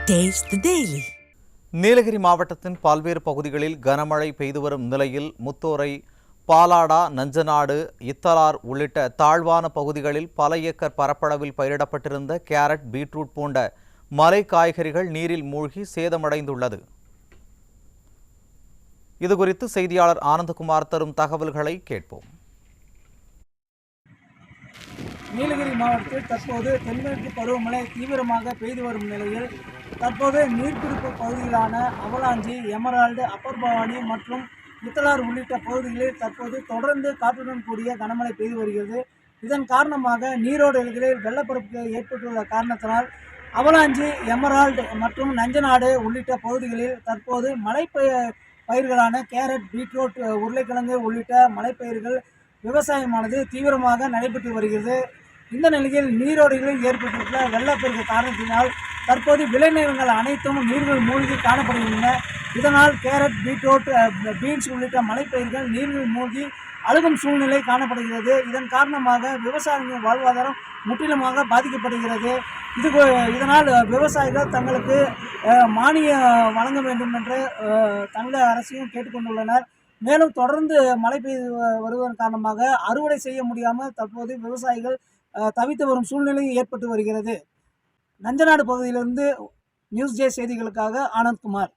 Taste the Daily. Nilgiri மாவட்டத்தின் பல்வேறு பகுதிகளில் கனமழை பெய்து வரும் நிலையில் முத்தோரை, பாலாடா, நஞ்சநாடு, இத்தலார் உள்ளிட்ட தாழ்வான பகுதிகளில் பல ஏக்கர் பரப்பளவில் பயிரிடப்பட்டிருந்த கேரட், பீட்ரூட் போன்ற மலை காய்கறிகள் நீரில் மூழ்கி சேதமடைந்துள்ளது. இதுகுறித்து செய்தியாளர் ஆனந்தகுமார் தரும் தகவல்களை கேட்போம். நீலகிரி மாவட்டத்தில் தற்போது தென்மேற்கு பருவமழை தீவிரமாக பெய்து வரும் நிலையில் தற்போது நீர்பிடிப்பு பகுதிகளான அவலாஞ்சி, எமரால்டு, அப்பர் பவானி மற்றும் இத்தலார் உள்ளிட்ட பகுதிகளில் தற்போது தொடர்ந்து காற்றுடன் கூடிய கனமழை பெய்து வருகிறது. இதன் காரணமாக நீரோடைகளில் வெள்ளப்பெருக்கு ஏற்பட்டுள்ள காரணத்தினால் அவலாஞ்சி, எமரால்டு மற்றும் நஞ்சநாடு உள்ளிட்ட பகுதிகளில் தற்போது பயிர்களான கேரட், பீட்ரூட், உருளைக்கிழங்கு உள்ளிட்ட மலைப்பயிர்கள் விவசாயமானது தீவிரமாக நடைபெற்று வருகிறது. இந்த நிலையில் நீரோடைகளில் ஏற்பட்டுள்ள வெள்ளப்பெருக்கு காரணத்தினால் தற்போது விளைநிலங்கள் அனைத்தும் நீர்கள் மூழ்கி காணப்படுகின்றன. இதனால் கேரட், பீட்ரூட், பீன்ஸ் உள்ளிட்ட மலைப்பயிர்கள் நீரில் மூழ்கி அழுகும் சூழ்நிலை காணப்படுகிறது. இதன் காரணமாக விவசாயிகளின் வாழ்வாதாரம் முற்றிலுமாக பாதிக்கப்படுகிறது. இதனால் விவசாயிகள் தங்களுக்கு மானியம் வழங்க வேண்டும் என்று தமிழக அரசையும் கேட்டுக்கொண்டுள்ளனர். மேலும் தொடர்ந்து மழை பெய்து வருவதன் காரணமாக அறுவடை செய்ய முடியாமல் தற்போது விவசாயிகள் தவித்து வரும் சூழ்நிலை ஏற்பட்டு வருகிறது. நஞ்சநாடு பகுதியிலிருந்து நியூஸ் ஜே செய்திகளுக்காக ஆனந்த்குமார்.